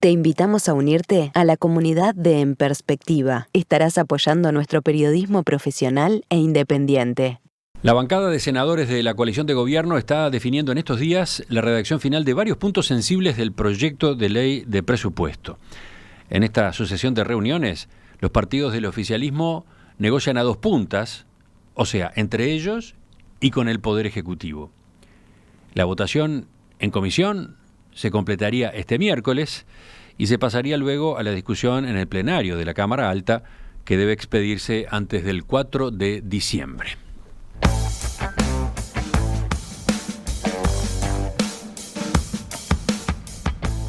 Te invitamos a unirte a la comunidad de En Perspectiva. Estarás apoyando nuestro periodismo profesional e independiente. La bancada de senadores de la coalición de gobierno está definiendo en estos días la redacción final de varios puntos sensibles del proyecto de ley de presupuesto. En esta sucesión de reuniones, los partidos del oficialismo negocian a dos puntas, o sea, entre ellos y con el Poder Ejecutivo. La votación en comisión se completaría este miércoles y se pasaría luego a la discusión en el plenario de la Cámara Alta, que debe expedirse antes del 4 de diciembre.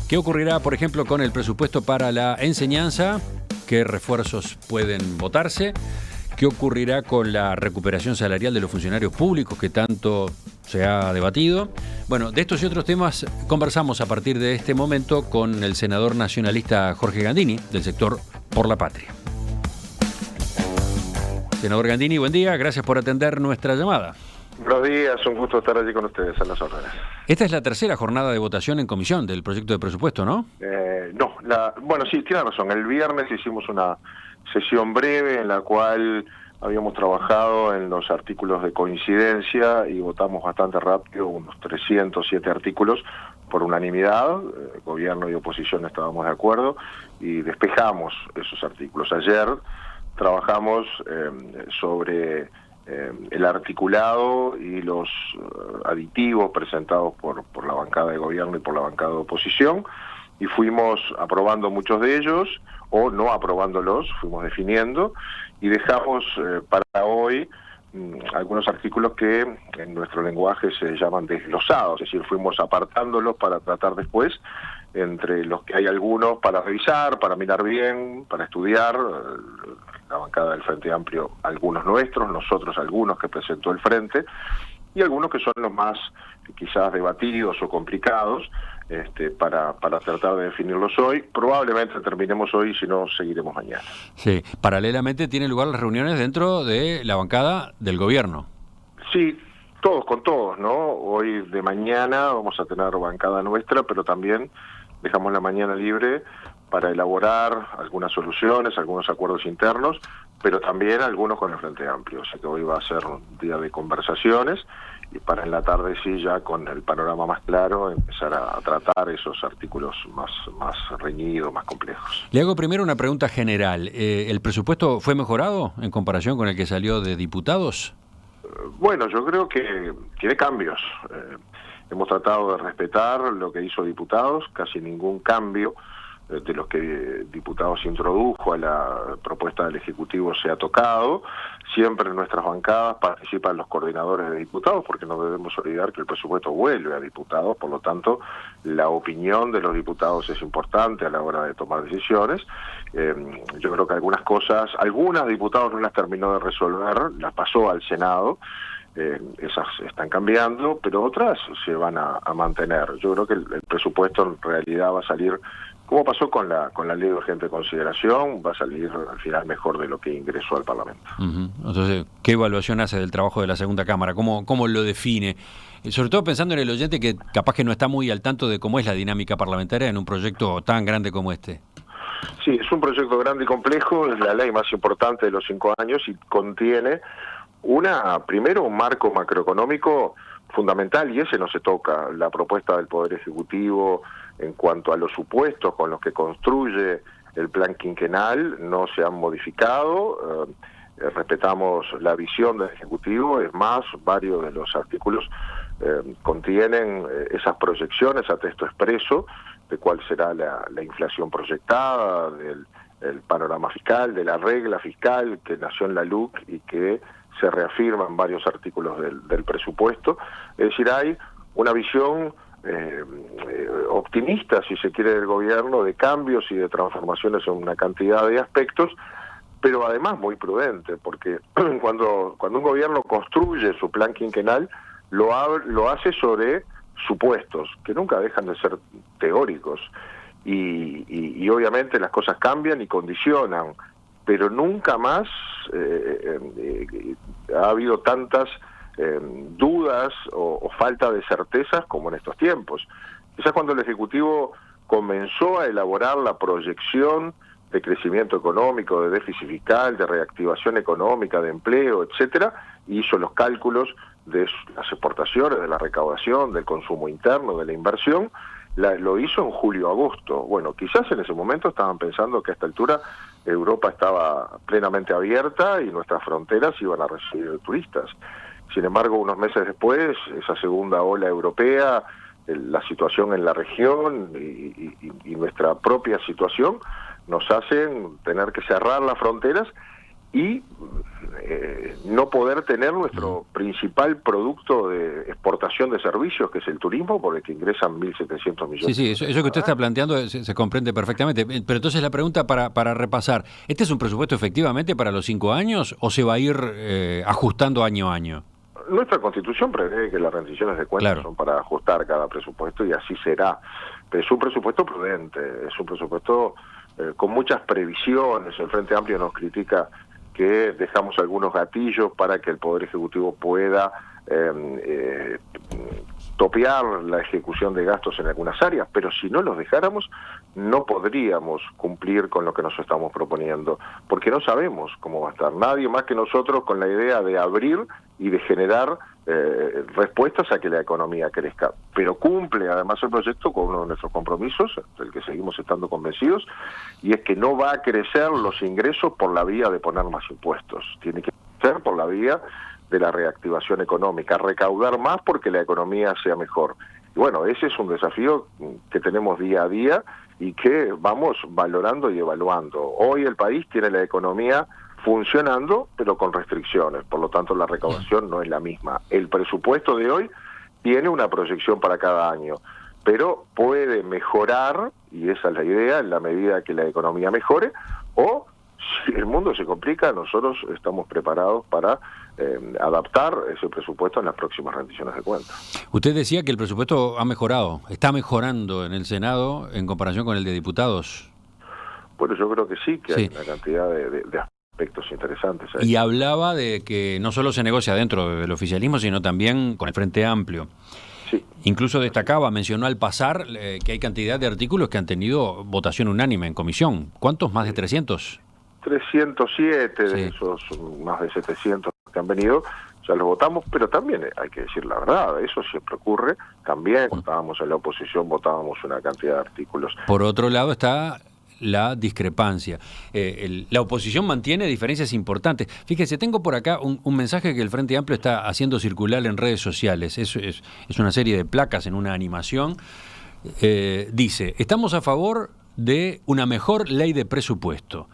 ¿Qué ocurrirá, por ejemplo, con el presupuesto para la enseñanza? ¿Qué refuerzos pueden votarse? ¿Qué ocurrirá con la recuperación salarial de los funcionarios públicos que tanto se ha debatido? Bueno, de estos y otros temas conversamos a partir de este momento con el senador nacionalista Jorge Gandini, del sector Por la Patria. Senador Gandini, buen día, gracias por atender nuestra llamada. Buenos días, un gusto estar allí con ustedes, a las órdenes. Esta es la tercera jornada de votación en comisión del proyecto de presupuesto, ¿no? Bueno, sí, tiene razón. El viernes hicimos una sesión breve en la cual habíamos trabajado en los artículos de coincidencia y votamos bastante rápido, unos 307 artículos por unanimidad. Gobierno y oposición estábamos de acuerdo y despejamos esos artículos. Ayer trabajamos sobre el articulado y los aditivos presentados por la bancada de gobierno y por la bancada de oposición, y fuimos aprobando muchos de ellos, o no aprobándolos, fuimos definiendo, y dejamos para hoy algunos artículos que en nuestro lenguaje se llaman desglosados, es decir, fuimos apartándolos para tratar después, entre los que hay algunos para revisar, para mirar bien, para estudiar, la bancada del Frente Amplio, algunos nuestros, nosotros algunos que presentó el Frente, y algunos que son los más quizás debatidos o complicados, para tratar de definirlos hoy. Probablemente terminemos hoy, si no, seguiremos mañana. Sí, paralelamente tienen lugar las reuniones dentro de la bancada del gobierno. Sí, todos con todos, ¿no? Hoy de mañana vamos a tener bancada nuestra, pero también dejamos la mañana libre para elaborar algunas soluciones, algunos acuerdos internos, pero también algunos con el Frente Amplio. O sea que hoy va a ser un día de conversaciones y para en la tarde sí, ya con el panorama más claro, empezar a tratar esos artículos más reñidos, más complejos. Le hago primero una pregunta general. ¿El presupuesto fue mejorado en comparación con el que salió de diputados? Bueno, yo creo que tiene cambios. Hemos tratado de respetar lo que hizo diputados, casi ningún cambio de los que diputados introdujo a la propuesta del Ejecutivo se ha tocado. Siempre en nuestras bancadas participan los coordinadores de diputados, porque no debemos olvidar que el presupuesto vuelve a diputados, por lo tanto la opinión de los diputados es importante a la hora de tomar decisiones. Yo creo que algunas cosas, algunas diputados no las terminó de resolver, las pasó al Senado. Esas están cambiando, pero otras se van a mantener. Yo creo que el presupuesto en realidad va a salir, como pasó con la ley de urgente consideración, va a salir al final mejor de lo que ingresó al Parlamento. Entonces, ¿qué evaluación hace del trabajo de la segunda Cámara? ¿Cómo lo define? Sobre todo pensando en el oyente que capaz que no está muy al tanto de cómo es la dinámica parlamentaria en un proyecto tan grande como este. Sí, es un proyecto grande y complejo, es la ley más importante de los 5 años y contiene primero un marco macroeconómico fundamental, y ese no se toca. La propuesta del Poder Ejecutivo en cuanto a los supuestos con los que construye el plan quinquenal no se han modificado. Respetamos la visión del Ejecutivo, es más, varios de los artículos contienen esas proyecciones a texto expreso de cuál será la inflación proyectada, del panorama fiscal, de la regla fiscal que nació en la LUC y que se reafirman varios artículos del presupuesto. Es decir, hay una visión optimista, si se quiere, del gobierno, de cambios y de transformaciones en una cantidad de aspectos, pero además muy prudente, porque cuando un gobierno construye su plan quinquenal, lo hace sobre supuestos, que nunca dejan de ser teóricos, y obviamente las cosas cambian y condicionan, pero nunca más ha habido tantas dudas o falta de certezas como en estos tiempos. Quizás cuando el Ejecutivo comenzó a elaborar la proyección de crecimiento económico, de déficit fiscal, de reactivación económica, de empleo, etcétera, hizo los cálculos de las exportaciones, de la recaudación, del consumo interno, de la inversión, lo hizo en julio-agosto. Bueno, quizás en ese momento estaban pensando que a esta altura Europa estaba plenamente abierta y nuestras fronteras iban a recibir turistas. Sin embargo, unos meses después, esa segunda ola europea, la situación en la región y nuestra propia situación nos hacen tener que cerrar las fronteras y no poder tener nuestro principal producto de exportación de servicios, que es el turismo, por el que ingresan 1.700 millones. Sí, eso que usted está planteando se comprende perfectamente. Pero entonces la pregunta para repasar, ¿este es un presupuesto efectivamente para los 5 años o se va a ir ajustando año a año? Nuestra Constitución prevé que las rendiciones de cuentas son para ajustar cada presupuesto y así será. Pero es un presupuesto prudente, es un presupuesto con muchas previsiones. El Frente Amplio nos critica que dejamos algunos gatillos para que el Poder Ejecutivo pueda topear la ejecución de gastos en algunas áreas, pero si no los dejáramos, no podríamos cumplir con lo que nos estamos proponiendo, porque no sabemos cómo va a estar. Nadie más que nosotros con la idea de abrir y de generar respuestas a que la economía crezca. Pero cumple además el proyecto con uno de nuestros compromisos, del que seguimos estando convencidos, y es que no va a crecer los ingresos por la vía de poner más impuestos. Tiene que ser por la vía de la reactivación económica, recaudar más porque la economía sea mejor. Y bueno, ese es un desafío que tenemos día a día y que vamos valorando y evaluando. Hoy el país tiene la economía funcionando, pero con restricciones, por lo tanto la recaudación no es la misma. El presupuesto de hoy tiene una proyección para cada año, pero puede mejorar, y esa es la idea, en la medida que la economía mejore, o si el mundo se complica, nosotros estamos preparados para adaptar ese presupuesto en las próximas rendiciones de cuentas. Usted decía que el presupuesto ha mejorado, está mejorando en el Senado en comparación con el de diputados. Bueno, yo creo que sí, que hay una cantidad de aspectos interesantes ahí. Y hablaba de que no solo se negocia dentro del oficialismo, sino también con el Frente Amplio. Sí. Incluso destacaba, mencionó al pasar que hay cantidad de artículos que han tenido votación unánime en comisión. ¿Cuántos? ¿Más de 300? 307 de esos más de 700 que han venido, ya los votamos, pero también hay que decir la verdad, eso siempre ocurre. También cuando estábamos en la oposición votábamos una cantidad de artículos. Por otro lado está la discrepancia. La oposición mantiene diferencias importantes. Fíjese, tengo por acá un mensaje que el Frente Amplio está haciendo circular en redes sociales. Es una serie de placas en una animación. Dice, estamos a favor de una mejor ley de presupuesto.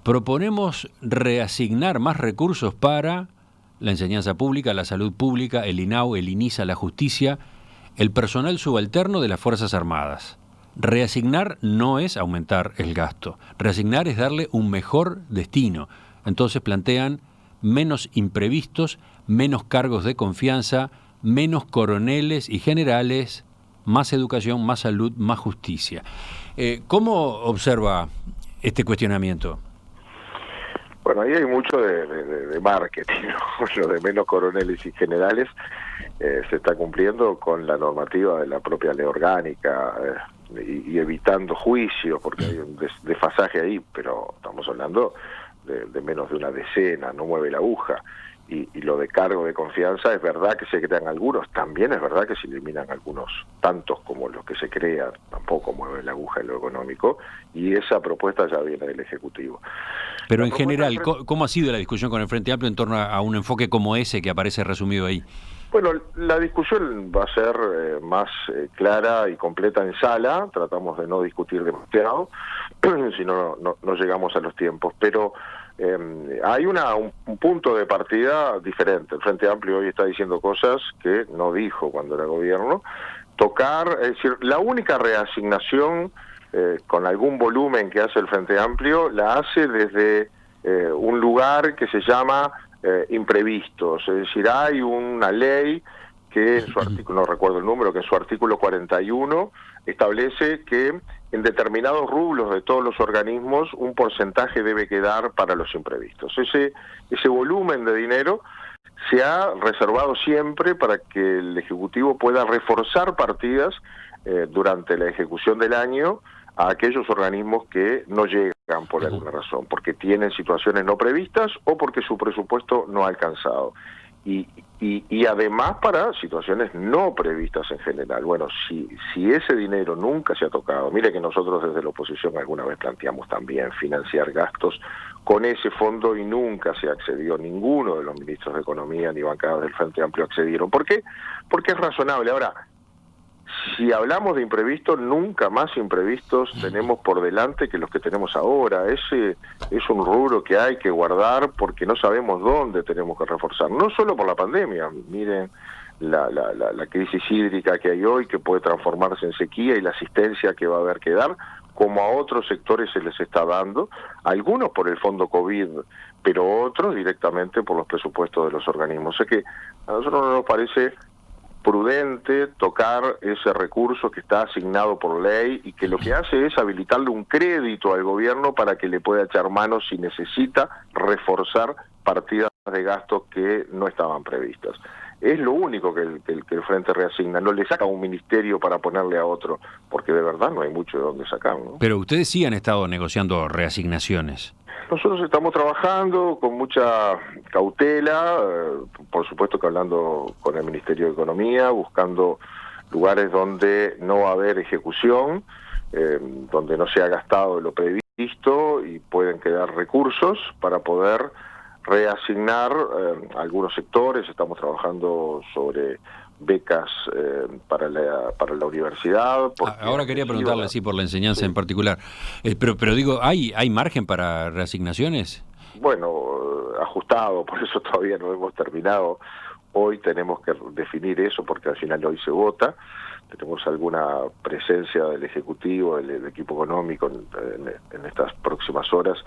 Proponemos reasignar más recursos para la enseñanza pública, la salud pública, el INAU, el INISA, la justicia, el personal subalterno de las Fuerzas Armadas. Reasignar no es aumentar el gasto. Reasignar es darle un mejor destino. Entonces plantean menos imprevistos, menos cargos de confianza, menos coroneles y generales, más educación, más salud, más justicia. ¿Cómo observa este cuestionamiento? Bueno, ahí hay mucho de marketing, ¿no? Lo de menos coroneles y generales se está cumpliendo con la normativa de la propia ley orgánica y evitando juicios, porque hay un desfasaje ahí, pero estamos hablando de menos de una decena, no mueve la aguja. Y lo de cargo de confianza, es verdad que se crean algunos, también es verdad que se eliminan algunos, tantos como los que se crean, tampoco mueve la aguja en lo económico, y esa propuesta ya viene del Ejecutivo. Pero en general, ¿cómo ha sido la discusión con el Frente Amplio en torno a un enfoque como ese que aparece resumido ahí? Bueno, la discusión va a ser más clara y completa en sala, tratamos de no discutir demasiado, si no llegamos a los tiempos, pero hay un punto de partida diferente. El Frente Amplio hoy está diciendo cosas que no dijo cuando era gobierno. Es decir, la única reasignación con algún volumen que hace el Frente Amplio la hace desde un lugar que se llama imprevistos. Es decir, hay una ley que en su artículo, no recuerdo el número, que en su artículo 41 establece que en determinados rublos de todos los organismos un porcentaje debe quedar para los imprevistos. Ese volumen de dinero se ha reservado siempre para que el Ejecutivo pueda reforzar partidas durante la ejecución del año a aquellos organismos que no llegan por alguna razón, porque tienen situaciones no previstas o porque su presupuesto no ha alcanzado. Y además para situaciones no previstas en general. Bueno, si ese dinero nunca se ha tocado, mire que nosotros desde la oposición alguna vez planteamos también financiar gastos con ese fondo y nunca se accedió, ninguno de los ministros de Economía ni bancadas del Frente Amplio accedieron. ¿Por qué? Porque es razonable. Ahora, si hablamos de imprevistos, nunca más imprevistos tenemos por delante que los que tenemos ahora. Ese es un rubro que hay que guardar porque no sabemos dónde tenemos que reforzar. No solo por la pandemia, miren la crisis hídrica que hay hoy, que puede transformarse en sequía, y la asistencia que va a haber que dar, como a otros sectores se les está dando, algunos por el fondo COVID, pero otros directamente por los presupuestos de los organismos. O sea que a nosotros no nos parece prudente tocar ese recurso que está asignado por ley y que lo que hace es habilitarle un crédito al gobierno para que le pueda echar mano si necesita reforzar partidas de gastos que no estaban previstas. Es lo único que el Frente reasigna, no le saca un ministerio para ponerle a otro, porque de verdad no hay mucho de dónde sacar, ¿no? Pero ustedes sí han estado negociando reasignaciones. Nosotros estamos trabajando con mucha cautela, por supuesto que hablando con el Ministerio de Economía, buscando lugares donde no va a haber ejecución, donde no se ha gastado lo previsto y pueden quedar recursos para poder reasignar algunos sectores. Estamos trabajando sobre becas para la universidad. Ahora quería preguntarle así por la enseñanza en particular, pero digo, ¿hay margen para reasignaciones? Bueno, ajustado, por eso todavía no hemos terminado. Hoy tenemos que definir eso porque al final hoy se vota. Tenemos alguna presencia del Ejecutivo, del equipo económico en estas próximas horas,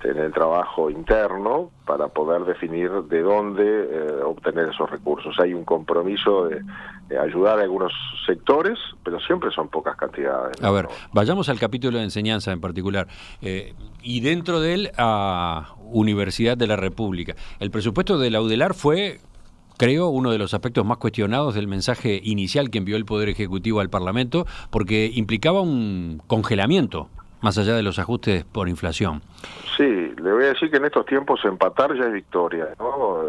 en el trabajo interno para poder definir de dónde obtener esos recursos. Hay un compromiso de ayudar a algunos sectores, pero siempre son pocas cantidades, ¿no? A ver, vayamos al capítulo de enseñanza en particular, y dentro de él a Universidad de la República. El presupuesto de la UDELAR fue, creo, uno de los aspectos más cuestionados del mensaje inicial que envió el Poder Ejecutivo al Parlamento, porque implicaba un congelamiento, más allá de los ajustes por inflación. Sí, le voy a decir que en estos tiempos empatar ya es victoria, ¿no?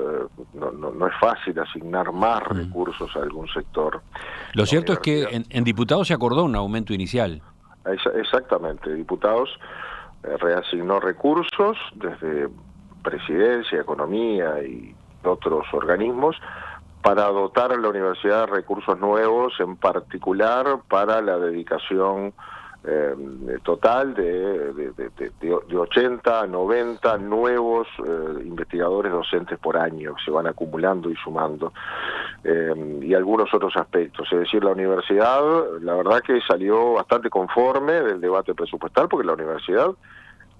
No es fácil asignar más recursos a algún sector. Lo cierto es que en diputados se acordó un aumento inicial. Exactamente, diputados reasignó recursos desde Presidencia, Economía y otros organismos para dotar a la universidad de recursos nuevos, en particular para la dedicación total de 80 a 90 nuevos investigadores docentes por año, que se van acumulando y sumando, y algunos otros aspectos. Es decir, la universidad, la verdad que salió bastante conforme del debate presupuestal, porque la universidad,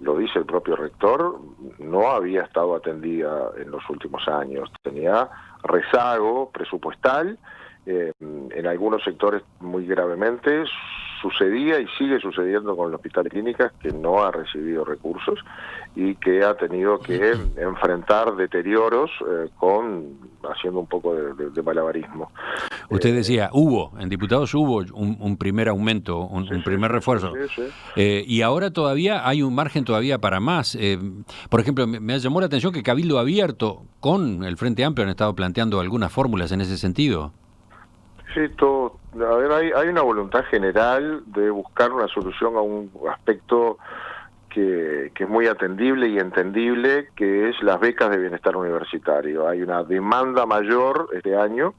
lo dice el propio rector, no había estado atendida en los últimos años, tenía rezago presupuestal, en algunos sectores muy gravemente. Sucedía y sigue sucediendo con el Hospital de Clínicas, que no ha recibido recursos y que ha tenido que enfrentar deterioros haciendo un poco de malabarismo. Usted decía, en diputados hubo un primer aumento, un primer refuerzo. Sí. Y ahora todavía hay un margen todavía para más. Por ejemplo, me llamó la atención que Cabildo Abierto con el Frente Amplio han estado planteando algunas fórmulas en ese sentido. Sí, a ver, hay una voluntad general de buscar una solución a un aspecto que es muy atendible y entendible, que es las becas de bienestar universitario. Hay una demanda mayor este año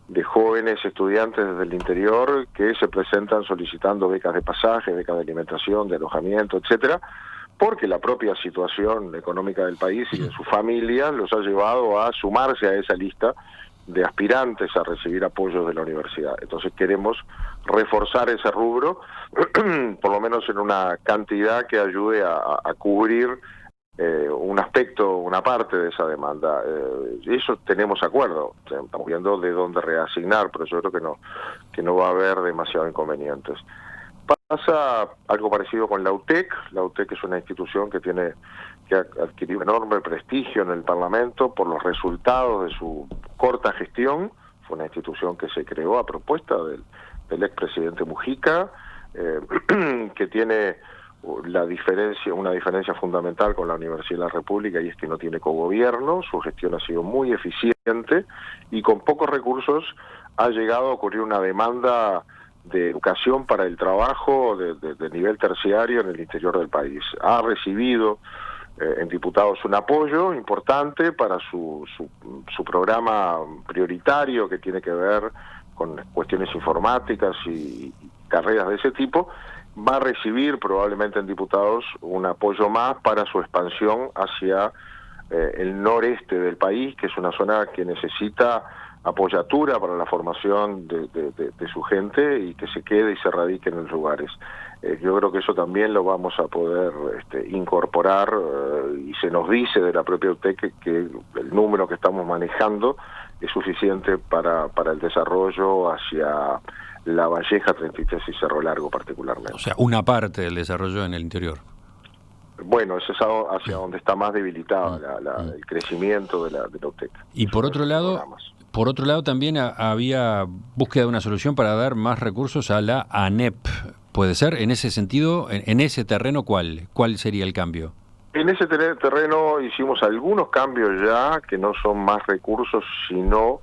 de jóvenes estudiantes desde el interior que se presentan solicitando becas de pasaje, becas de alimentación, de alojamiento, etcétera, porque la propia situación económica del país y de sus familias los ha llevado a sumarse a esa lista de aspirantes a recibir apoyos de la universidad. Entonces queremos reforzar ese rubro, por lo menos en una cantidad que ayude a cubrir un aspecto, una parte de esa demanda. Eso tenemos acuerdo, estamos viendo de dónde reasignar, pero yo creo que no va a haber demasiados inconvenientes. Pasa algo parecido con la UTEC. La UTEC es una institución que ha adquirido enorme prestigio en el Parlamento por los resultados de su corta gestión. Fue una institución que se creó a propuesta del del expresidente Mujica, que tiene una diferencia fundamental con la Universidad de la República, y es que no tiene cogobierno. Su gestión ha sido muy eficiente y con pocos recursos ha llegado a ocurrir una demanda de educación para el trabajo de nivel terciario en el interior del país. Ha recibido en diputados un apoyo importante para su programa prioritario, que tiene que ver con cuestiones informáticas y carreras de ese tipo. Va a recibir probablemente en diputados un apoyo más para su expansión hacia el noreste del país, que es una zona que necesita apoyatura para la formación de su gente y que se quede y se radique en los lugares. Yo creo que eso también lo vamos a poder incorporar, y se nos dice de la propia UTEC que el número que estamos manejando es suficiente para el desarrollo hacia La Valleja, 33 y Cerro Largo particularmente. O sea, una parte del desarrollo en el interior. Bueno, eso es hacia donde está más debilitado el crecimiento de la UTEC. Y por otro lado también había búsqueda de una solución para dar más recursos a la ANEP. ¿Puede ser? En ese sentido, en ese terreno, ¿cuál sería el cambio? En ese terreno hicimos algunos cambios ya, que no son más recursos, sino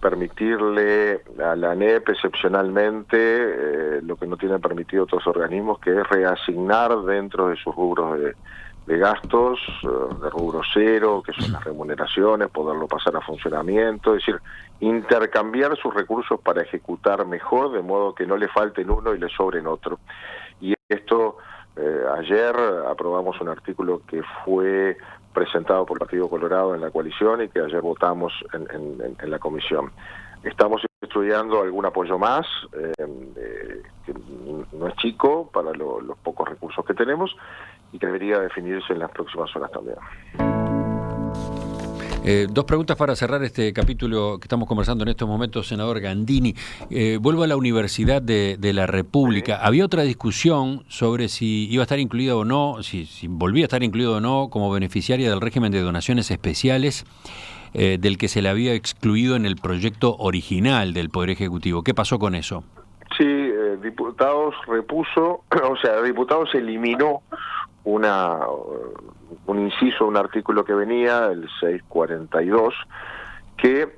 permitirle a la ANEP excepcionalmente lo que no tienen permitido otros organismos, que es reasignar dentro de sus rubros de gastos, de rubro cero, que son las remuneraciones, poderlo pasar a funcionamiento, es decir, intercambiar sus recursos para ejecutar mejor, de modo que no le falten uno y le sobren otro. Y esto, ayer aprobamos un artículo que fue presentado por el Partido Colorado en la coalición y que ayer votamos en la comisión. Estamos estudiando algún apoyo más, que no es chico para los pocos recursos que tenemos, y que debería definirse en las próximas horas también. Dos preguntas para cerrar este capítulo que estamos conversando en estos momentos, senador Gandini. Vuelvo a la Universidad de la República. Sí. Había otra discusión sobre si iba a estar incluida o no, si volvía a estar incluido o no como beneficiaria del régimen de donaciones especiales, del que se le había excluido en el proyecto original del Poder Ejecutivo. ¿Qué pasó con eso? Sí, Diputados Diputados eliminó un inciso, un artículo que venía, el 642, que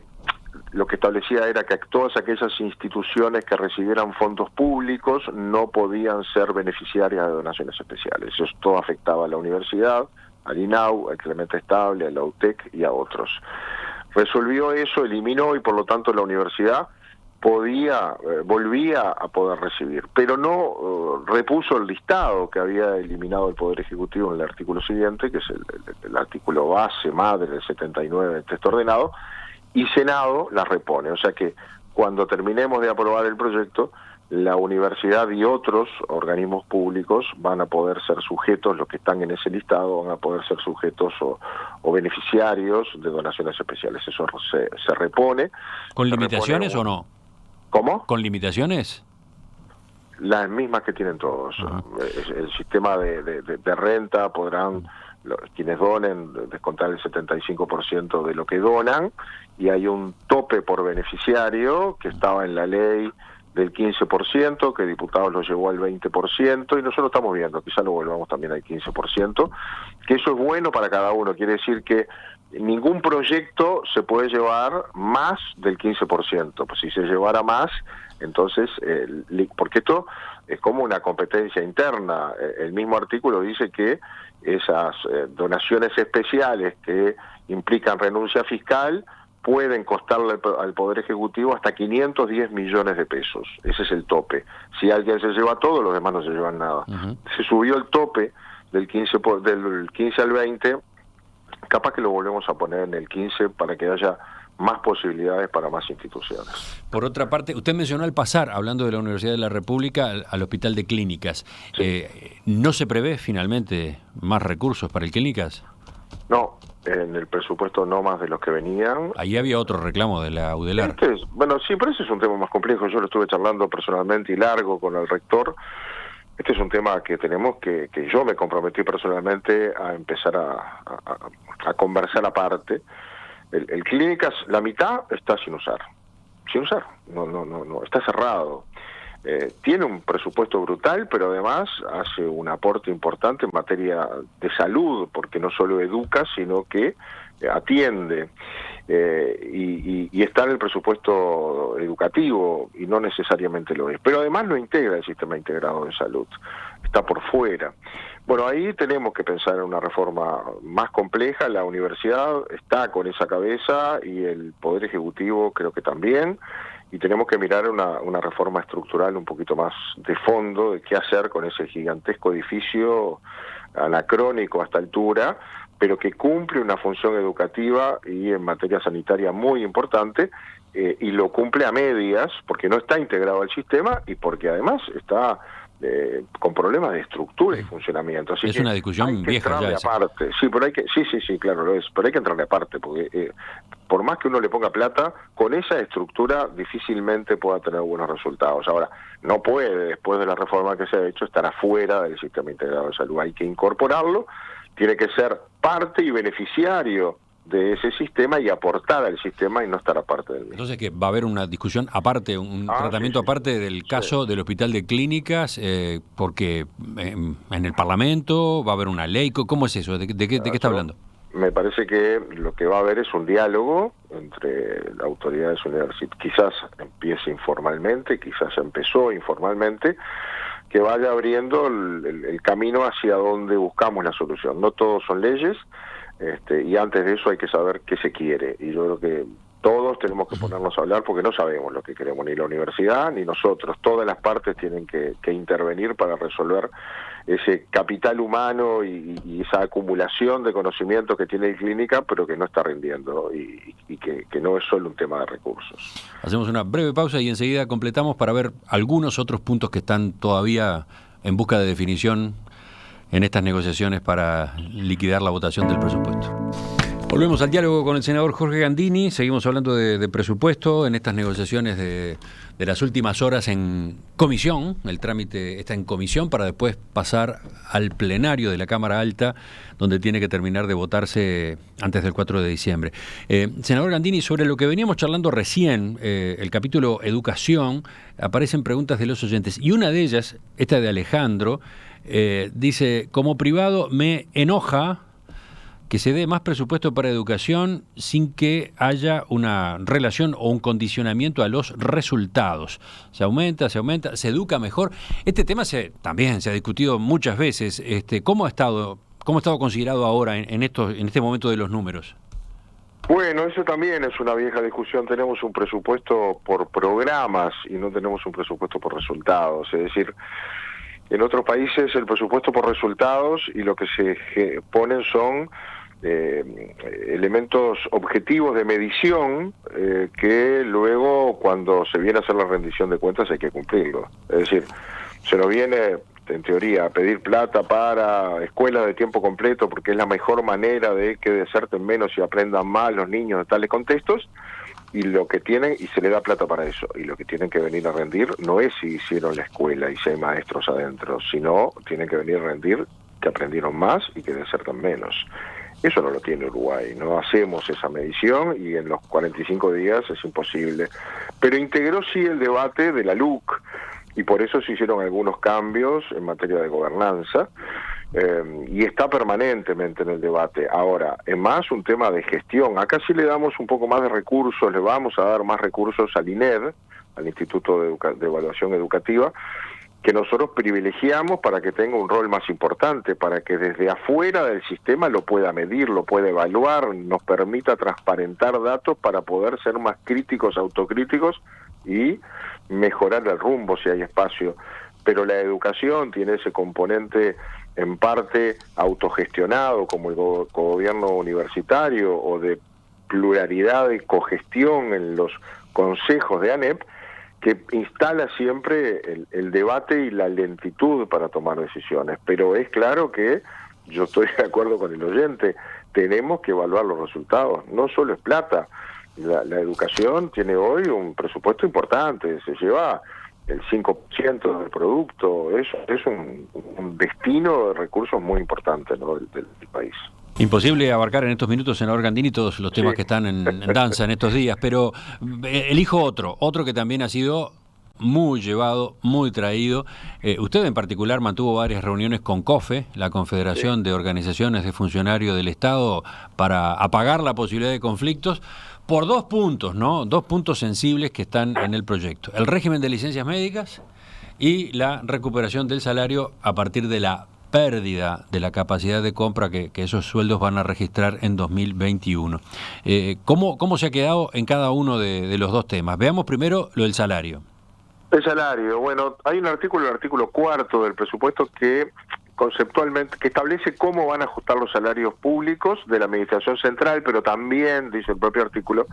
lo que establecía era que todas aquellas instituciones que recibieran fondos públicos no podían ser beneficiarias de donaciones especiales. Esto afectaba a la universidad, al INAU, al Clemente Estable, a la UTEC y a otros. Resolvió eso, eliminó, y por lo tanto la universidad volvía a poder recibir, pero no repuso el listado que había eliminado el Poder Ejecutivo en el artículo siguiente, que es el artículo base, madre del 79 del texto ordenado, y Senado las repone. O sea que cuando terminemos de aprobar el proyecto, la universidad y otros organismos públicos van a poder ser sujetos, los que están en ese listado, van a poder ser sujetos o beneficiarios de donaciones especiales. Eso se repone. ¿Con limitaciones o no? ¿Cómo? ¿Con limitaciones? Las mismas que tienen todos. El sistema de renta podrán, quienes donen, descontar el 75% de lo que donan, y hay un tope por beneficiario que estaba en la ley del 15%, que Diputados lo llevó al 20%, y nosotros estamos viendo, quizá lo volvamos también al 15%, que eso es bueno para cada uno. Quiere decir que ningún proyecto se puede llevar más del 15%. Pues si se llevara más, entonces, porque esto es como una competencia interna. El mismo artículo dice que esas donaciones especiales que implican renuncia fiscal pueden costarle al Poder Ejecutivo hasta 510 millones de pesos. Ese es el tope. Si alguien se lleva todo, los demás no se llevan nada. Se subió el tope del 15 al 20, capaz que lo volvemos a poner en el 15 para que haya más posibilidades para más instituciones. Por otra parte, usted mencionó al pasar, hablando de la Universidad de la República, al Hospital de Clínicas. Sí. ¿No se prevé finalmente más recursos para el Clínicas? No, en el presupuesto no más de los que venían. Ahí había otro reclamo de la UDELAR. Bueno, sí, pero ese es un tema más complejo. Yo lo estuve charlando personalmente y largo con el rector. Este es un tema que tenemos que yo me comprometí personalmente a empezar a conversar aparte. El Clínicas, la mitad está sin usar. No, está cerrado. tiene un presupuesto brutal, pero además hace un aporte importante en materia de salud, porque no solo educa, sino que atiende, y está en el presupuesto educativo, y no necesariamente lo es. Pero además lo integra el sistema integrado de salud, está por fuera. Bueno, ahí tenemos que pensar en una reforma más compleja. La universidad está con esa cabeza y el Poder Ejecutivo creo que también, y tenemos que mirar una reforma estructural un poquito más de fondo, de qué hacer con ese gigantesco edificio anacrónico a esta altura, pero que cumple una función educativa y en materia sanitaria muy importante, y lo cumple a medias, porque no está integrado al sistema y porque además está con problemas de estructura y funcionamiento. Así es que una discusión vieja ya. Aparte. Sí, pero sí, claro, lo es, pero hay que entrarle aparte, porque por más que uno le ponga plata, con esa estructura difícilmente pueda tener buenos resultados. Ahora, no puede, después de la reforma que se ha hecho, estar afuera del sistema integrado de salud. Hay que incorporarlo, tiene que ser parte y beneficiario de ese sistema y aportar al sistema y no estar aparte del mismo. Entonces, que va a haber una discusión aparte, un tratamiento aparte del caso del Hospital de Clínicas, porque en el Parlamento va a haber una ley. ¿Cómo es eso? ¿De qué está hablando? Me parece que lo que va a haber es un diálogo entre las autoridades universitarias. Quizás empiece informalmente, quizás empezó informalmente, que vaya abriendo el camino hacia donde buscamos la solución. No todos son leyes, y antes de eso hay que saber qué se quiere, y yo creo que todos tenemos que ponernos a hablar porque no sabemos lo que queremos, ni la universidad ni nosotros. Todas las partes tienen que intervenir para resolver ese capital humano y esa acumulación de conocimiento que tiene la clínica, pero que no está rindiendo, y que no es solo un tema de recursos. Hacemos una breve pausa y enseguida completamos para ver algunos otros puntos que están todavía en busca de definición en estas negociaciones para liquidar la votación del presupuesto. Volvemos al diálogo con el senador Jorge Gandini. Seguimos hablando de presupuesto en estas negociaciones de las últimas horas en comisión. El trámite está en comisión para después pasar al plenario de la Cámara Alta, donde tiene que terminar de votarse antes del 4 de diciembre. Senador Gandini, sobre lo que veníamos charlando recién, el capítulo Educación, aparecen preguntas de los oyentes. Y una de ellas, esta de Alejandro, dice: como privado me enoja que se dé más presupuesto para educación sin que haya una relación o un condicionamiento a los resultados. Se aumenta, se educa mejor. Este tema también se ha discutido muchas veces. ¿Cómo ha estado considerado ahora en este momento de los números? Bueno, eso también es una vieja discusión. Tenemos un presupuesto por programas y no tenemos un presupuesto por resultados. Es decir, en otros países el presupuesto por resultados, y lo que se ponen son elementos objetivos de medición, que luego, cuando se viene a hacer la rendición de cuentas, hay que cumplirlo. Es decir, se nos viene, en teoría, a pedir plata para escuelas de tiempo completo porque es la mejor manera de que deserten menos y aprendan más los niños de tales contextos, y lo que tienen, y se le da plata para eso, y lo que tienen que venir a rendir no es si hicieron la escuela y si hay maestros adentro, sino tienen que venir a rendir que aprendieron más y que desertan menos. Eso no lo tiene Uruguay, no hacemos esa medición y en los 45 días es imposible. Pero integró sí el debate de la LUC, y por eso se hicieron algunos cambios en materia de gobernanza, y está permanentemente en el debate. Ahora, es más un tema de gestión. Acá sí le damos un poco más de recursos, le vamos a dar más recursos al INED, al Instituto de Evaluación Educativa, que nosotros privilegiamos para que tenga un rol más importante, para que desde afuera del sistema lo pueda medir, lo pueda evaluar, nos permita transparentar datos para poder ser más críticos, autocríticos y mejorar el rumbo si hay espacio. Pero la educación tiene ese componente en parte autogestionado, como el gobierno universitario, o de pluralidad y cogestión en los consejos de ANEP, que instala siempre el debate y la lentitud para tomar decisiones. Pero es claro que yo estoy de acuerdo con el oyente, tenemos que evaluar los resultados, no solo es plata. La educación tiene hoy un presupuesto importante, se lleva el 5% del producto, es un destino de recursos muy importante, ¿no?, del país. Imposible abarcar en estos minutos, senador Gandini, todos los temas que están en danza en estos días, pero elijo otro que también ha sido muy llevado, muy traído. Usted en particular mantuvo varias reuniones con COFE, la Confederación de Organizaciones de Funcionarios del Estado, para apagar la posibilidad de conflictos, por 2 puntos, ¿no? 2 puntos sensibles que están en el proyecto. El régimen de licencias médicas y la recuperación del salario a partir de la pérdida de la capacidad de compra que esos sueldos van a registrar en 2021. ¿Cómo se ha quedado en cada uno de los 2 temas? Veamos primero lo del salario. El salario, bueno, hay un artículo, el artículo 4 del presupuesto que conceptualmente, que establece cómo van a ajustar los salarios públicos de la Administración Central, pero también, dice el propio artículo,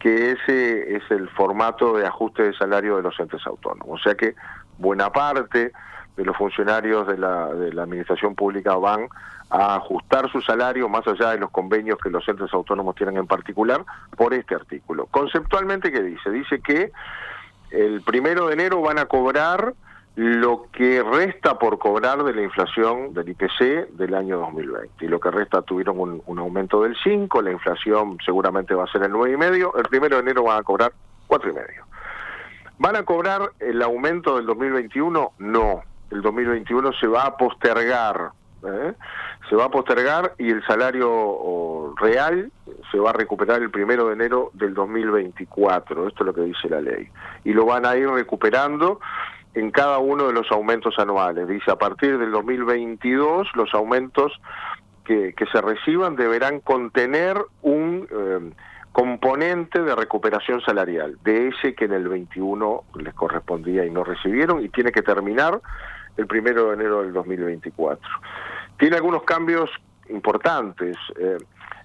que ese es el formato de ajuste de salario de los entes autónomos. O sea que buena parte de los funcionarios de la Administración Pública van a ajustar su salario, más allá de los convenios que los entes autónomos tienen en particular, por este artículo. Conceptualmente, ¿qué dice? Dice que el 1 de enero van a cobrar lo que resta por cobrar de la inflación del IPC del año 2020. Y lo que resta tuvieron un aumento del 5, la inflación seguramente va a ser el 9,5, el 1 de enero van a cobrar 4,5. ¿Van a cobrar el aumento del 2021? No, el 2021 se va a postergar, se va a postergar y el salario real se va a recuperar el 1 de enero del 2024, esto es lo que dice la ley. Y lo van a ir recuperando en cada uno de los aumentos anuales. Dice, a partir del 2022, los aumentos que se reciban deberán contener un componente de recuperación salarial, de ese que en el 21 les correspondía y no recibieron, y tiene que terminar el 1 de enero del 2024. Tiene algunos cambios importantes.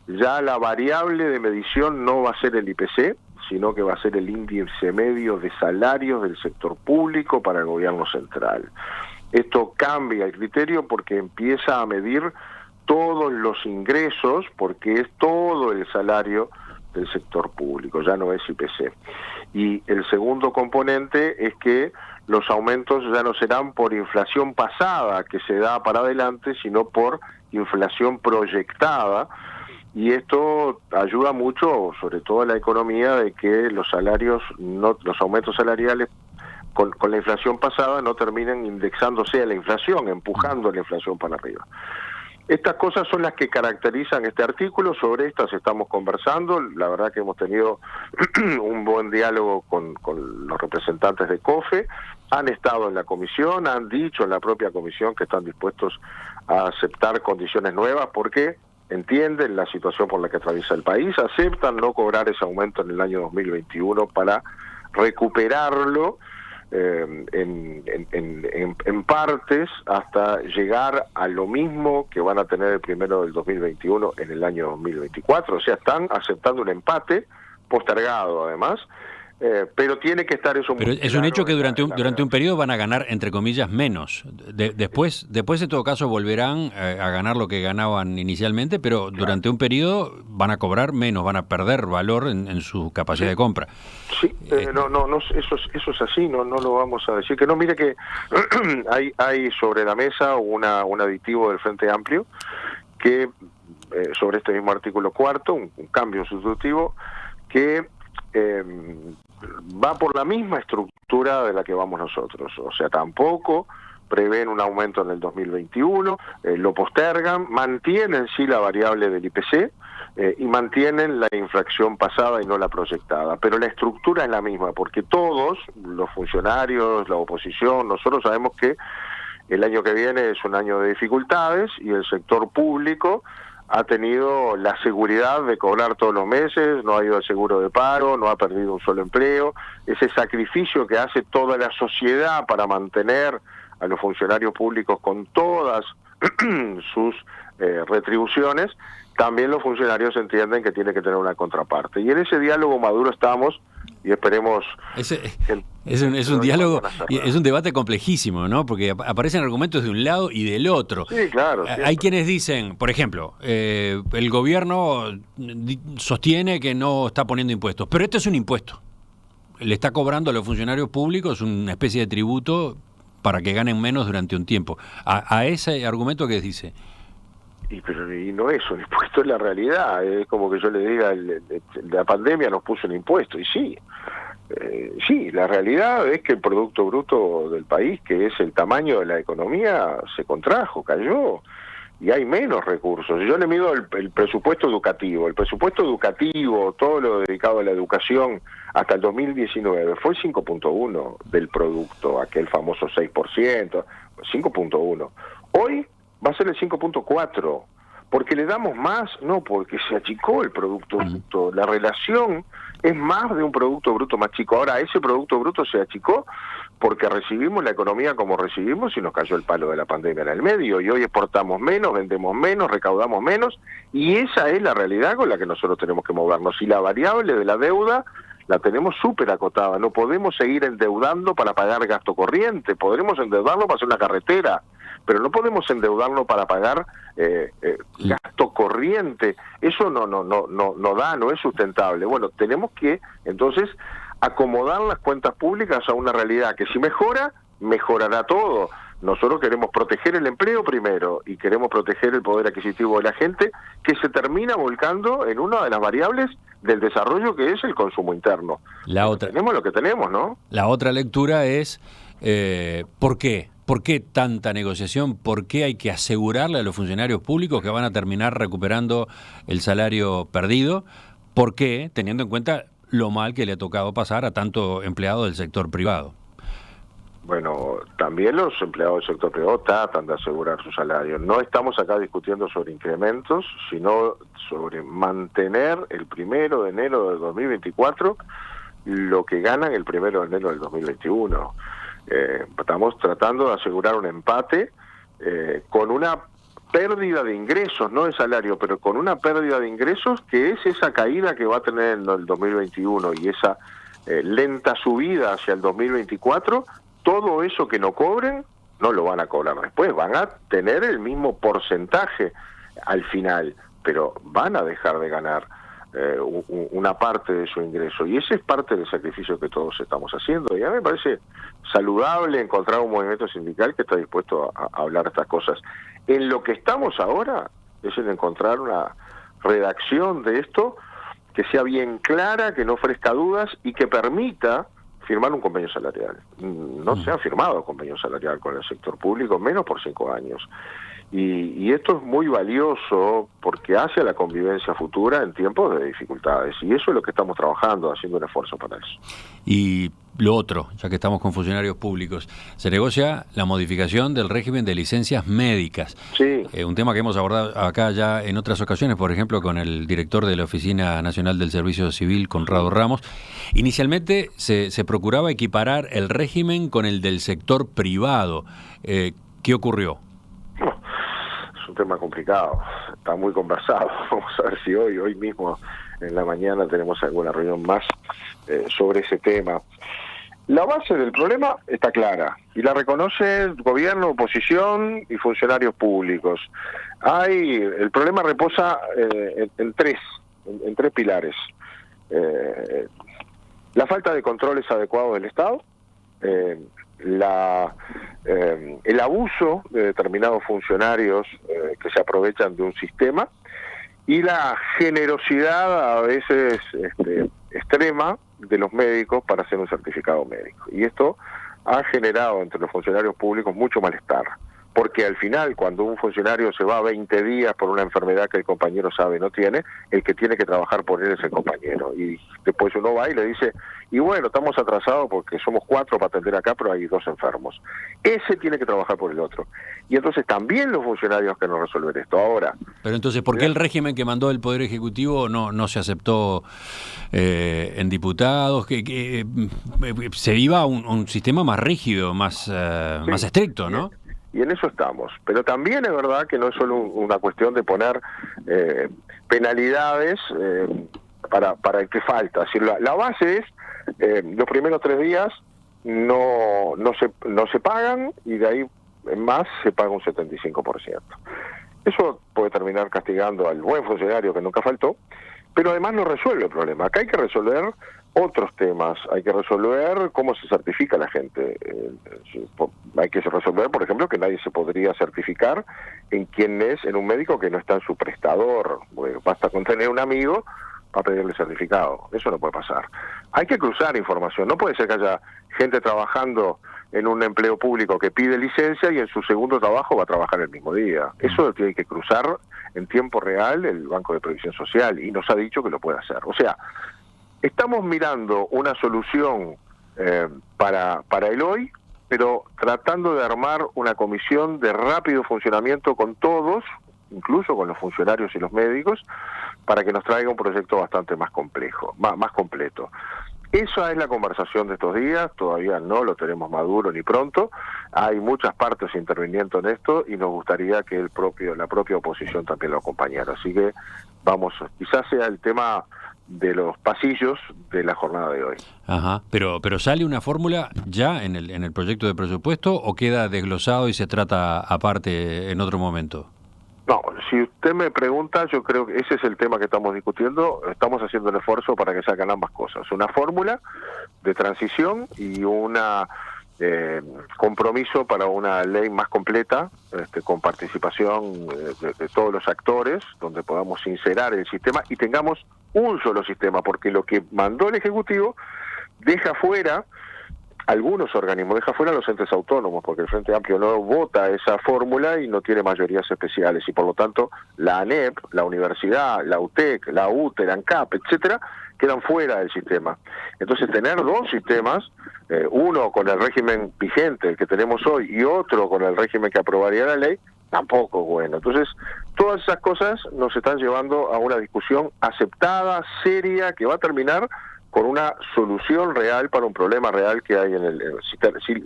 Ya la variable de medición no va a ser el IPC, sino que va a ser el índice medio de salarios del sector público para el gobierno central. Esto cambia el criterio porque empieza a medir todos los ingresos, porque es todo el salario del sector público, ya no es IPC. Y el segundo componente es que los aumentos ya no serán por inflación pasada que se da para adelante, sino por inflación proyectada, y esto ayuda mucho, sobre todo a la economía, de que los salarios, los aumentos salariales con la inflación pasada no terminen indexándose a la inflación, empujando la inflación para arriba. Estas cosas son las que caracterizan este artículo, sobre estas estamos conversando, la verdad que hemos tenido un buen diálogo con los representantes de COFE, han estado en la comisión, han dicho en la propia comisión que están dispuestos a aceptar condiciones nuevas porque entienden la situación por la que atraviesa el país, aceptan no cobrar ese aumento en el año 2021 para recuperarlo en partes hasta llegar a lo mismo que van a tener el 1 del 2021 en el año 2024. O sea, están aceptando un empate postergado además, pero tiene que estar eso muy claro. Pero es un hecho que durante un periodo van a ganar, entre comillas, menos. Después en todo caso volverán a ganar lo que ganaban inicialmente, pero durante un periodo van a cobrar menos, van a perder valor en su capacidad de compra. Sí, no, eso es así, no lo vamos a decir que no. Mire que hay sobre la mesa un aditivo del Frente Amplio que sobre este mismo artículo 4, un cambio sustitutivo que va por la misma estructura de la que vamos nosotros, o sea, tampoco prevén un aumento en el 2021, lo postergan, mantienen sí la variable del IPC y mantienen la inflación pasada y no la proyectada, pero la estructura es la misma, porque todos, los funcionarios, la oposición, nosotros sabemos que el año que viene es un año de dificultades y el sector público ha tenido la seguridad de cobrar todos los meses, no ha ido al seguro de paro, no ha perdido un solo empleo. Ese sacrificio que hace toda la sociedad para mantener a los funcionarios públicos con todas sus retribuciones, también los funcionarios entienden que tiene que tener una contraparte. Y en ese diálogo maduro estamos y esperemos... Es un diálogo, es un debate complejísimo, ¿no? Porque aparecen argumentos de un lado y del otro. Sí, claro. Hay quienes dicen, por ejemplo, el gobierno sostiene que no está poniendo impuestos, pero esto es un impuesto. Le está cobrando a los funcionarios públicos una especie de tributo para que ganen menos durante un tiempo. A ese argumento que dice... Y no es un impuesto, es la realidad. Es como que yo le diga, la pandemia nos puso un impuesto, y sí, Sí, la realidad es que el Producto Bruto del país, que es el tamaño de la economía, se contrajo, cayó, y hay menos recursos. Yo le mido el presupuesto educativo. El presupuesto educativo, todo lo dedicado a la educación, hasta el 2019, fue 5.1 del producto, aquel famoso 6%, 5.1. Hoy va a ser el 5.4. ¿Porque le damos más? No, porque se achicó el Producto Bruto. La relación es más de un Producto Bruto más chico. Ahora, ese Producto Bruto se achicó porque recibimos la economía como recibimos y nos cayó el palo de la pandemia en el medio. Y hoy exportamos menos, vendemos menos, recaudamos menos. Y esa es la realidad con la que nosotros tenemos que movernos. Y la variable de la deuda la tenemos súper acotada. No podemos seguir endeudando para pagar gasto corriente. Podremos endeudarnos para hacer una carretera, pero no podemos endeudarnos para pagar gasto corriente. Eso no da, no es sustentable. Bueno, tenemos que entonces acomodar las cuentas públicas a una realidad que si mejora, mejorará todo. Nosotros queremos proteger el empleo primero y queremos proteger el poder adquisitivo de la gente, que se termina volcando en una de las variables del desarrollo, que es el consumo interno. Tenemos lo que tenemos, ¿no? La otra lectura es ¿por qué? ¿Por qué tanta negociación? ¿Por qué hay que asegurarle a los funcionarios públicos que van a terminar recuperando el salario perdido? ¿Por qué? Teniendo en cuenta lo mal que le ha tocado pasar a tanto empleado del sector privado. Bueno, también los empleados del sector privado tratan de asegurar su salario. No estamos acá discutiendo sobre incrementos, sino sobre mantener el 1 de enero del 2024 lo que ganan el 1 de enero del 2021. Estamos tratando de asegurar un empate con una pérdida de ingresos, no de salario, pero con una pérdida de ingresos que es esa caída que va a tener en el 2021 y esa lenta subida hacia el 2024. Todo eso que no cobren, no lo van a cobrar después, van a tener el mismo porcentaje al final, pero van a dejar de ganar una parte de su ingreso, y ese es parte del sacrificio que todos estamos haciendo. Y a mí me parece saludable encontrar un movimiento sindical que está dispuesto a hablar de estas cosas. En lo que estamos ahora es en encontrar una redacción de esto que sea bien clara, que no ofrezca dudas y que permita firmar un convenio salarial. No se ha firmado convenio salarial con el sector público, menos por 5 años. Y esto es muy valioso porque hace a la convivencia futura en tiempos de dificultades. Y eso es lo que estamos trabajando, haciendo un esfuerzo para eso. Y lo otro, ya que estamos con funcionarios públicos, se negocia la modificación del régimen de licencias médicas. Sí. Un tema que hemos abordado acá ya en otras ocasiones, por ejemplo, con el director de la Oficina Nacional del Servicio Civil, Conrado Ramos. Inicialmente se procuraba equiparar el régimen con el del sector privado. ¿Qué ocurrió? Es un tema complicado, está muy conversado. Vamos a ver si hoy mismo en la mañana tenemos alguna reunión más sobre ese tema. La base del problema está clara y la reconoce el gobierno, oposición y funcionarios públicos. El problema reposa en tres pilares. La falta de controles adecuados del Estado, el abuso de determinados funcionarios que se aprovechan de un sistema y la generosidad a veces extrema de los médicos para hacer un certificado médico. Y esto ha generado entre los funcionarios públicos mucho malestar, porque al final, cuando un funcionario se va 20 días por una enfermedad que el compañero sabe no tiene, el que tiene que trabajar por él es el compañero. Y después uno va y le dice, y bueno, estamos atrasados porque somos 4 para atender acá, pero hay 2 enfermos. Ese tiene que trabajar por el otro. Y entonces también los funcionarios que no resuelven esto. Ahora, pero entonces, ¿por qué el régimen que mandó el Poder Ejecutivo no se aceptó en diputados? Que se iba a un sistema más rígido, más estricto, ¿no? Y en eso estamos. Pero también es verdad que no es solo una cuestión de poner penalidades para el que falta. Es decir, la base es, los primeros 3 días no se pagan y de ahí en más se paga un 75%. Eso puede terminar castigando al buen funcionario que nunca faltó, pero además no resuelve el problema. Acá hay que resolver otros temas, hay que resolver cómo se certifica la gente. Hay que resolver, por ejemplo, que nadie se podría certificar en un médico que no está en su prestador. Bueno, basta con tener un amigo va a pedirle certificado. Eso no puede pasar. Hay que cruzar información. No puede ser que haya gente trabajando en un empleo público que pide licencia y en su segundo trabajo va a trabajar el mismo día. Eso tiene que cruzar en tiempo real el Banco de Previsión Social y nos ha dicho que lo puede hacer. O sea, estamos mirando una solución para el hoy, pero tratando de armar una comisión de rápido funcionamiento con todos, incluso con los funcionarios y los médicos, para que nos traiga un proyecto bastante más complejo, más completo. Esa es la conversación de estos días, todavía no lo tenemos maduro ni pronto, hay muchas partes interviniendo en esto y nos gustaría que la propia oposición también lo acompañara. Así que vamos, quizás sea el tema de los pasillos de la jornada de hoy. Ajá, pero ¿sale una fórmula ya en el proyecto de presupuesto o queda desglosado y se trata aparte en otro momento? No, si usted me pregunta, yo creo que ese es el tema que estamos discutiendo. Estamos haciendo un esfuerzo para que salgan ambas cosas. Una fórmula de transición y una compromiso para una ley más completa, con participación de todos los actores, donde podamos sincerar el sistema y tengamos un solo sistema, porque lo que mandó el Ejecutivo deja fuera algunos organismos, deja fuera los entes autónomos, porque el Frente Amplio no vota esa fórmula y no tiene mayorías especiales, y por lo tanto la ANEP, la universidad, la UTEC, la UTE, la ANCAP, etcétera, quedan fuera del sistema. Entonces tener dos sistemas, uno con el régimen vigente, el que tenemos hoy, y otro con el régimen que aprobaría la ley, tampoco es bueno. Entonces, todas esas cosas nos están llevando a una discusión aceptada, seria, que va a terminar con una solución real para un problema real que hay en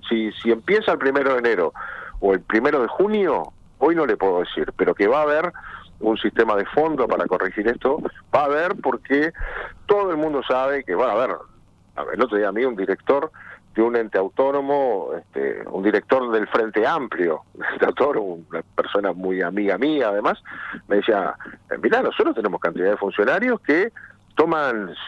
si empieza el 1 de enero o el 1 de junio, hoy no le puedo decir, pero que va a haber un sistema de fondo para corregir esto, va a haber, porque todo el mundo sabe que va a haber. El otro día a mí un director de un ente autónomo, un director del Frente Amplio, una persona muy amiga mía además, me decía, mirá, nosotros tenemos cantidad de funcionarios que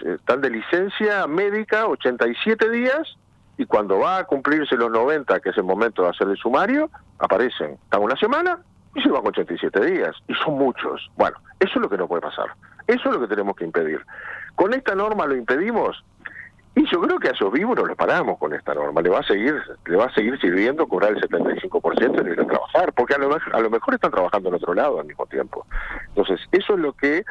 están de licencia médica 87 días y cuando va a cumplirse los 90, que es el momento de hacer el sumario, aparecen, están una semana y se van con 87 días, y son muchos. Bueno, eso es lo que no puede pasar, eso es lo que tenemos que impedir. Con esta norma lo impedimos, y yo creo que a esos vivos no los paramos con esta norma, le va a seguir sirviendo cobrar el 75% y ir a trabajar, porque a lo mejor están trabajando en otro lado al mismo tiempo. Entonces, eso es lo que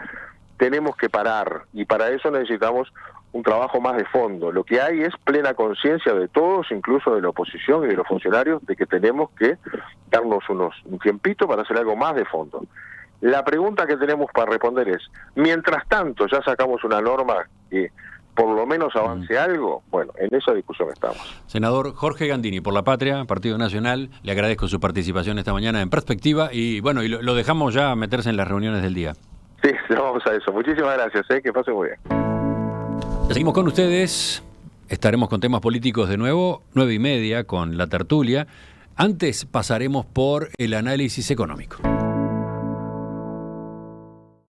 tenemos que parar, y para eso necesitamos un trabajo más de fondo. Lo que hay es plena conciencia de todos, incluso de la oposición y de los funcionarios, de que tenemos que darnos un tiempito para hacer algo más de fondo. La pregunta que tenemos para responder es, mientras tanto ya sacamos una norma que por lo menos avance algo, bueno, en esa discusión estamos. Senador Jorge Gandini, por la Patria, Partido Nacional, le agradezco su participación esta mañana en Perspectiva y bueno, y lo dejamos ya meterse en las reuniones del día. Sí, vamos a eso. Muchísimas gracias, que pasen muy bien. Seguimos con ustedes, estaremos con temas políticos de nuevo, 9:30 con la tertulia. Antes pasaremos por el análisis económico.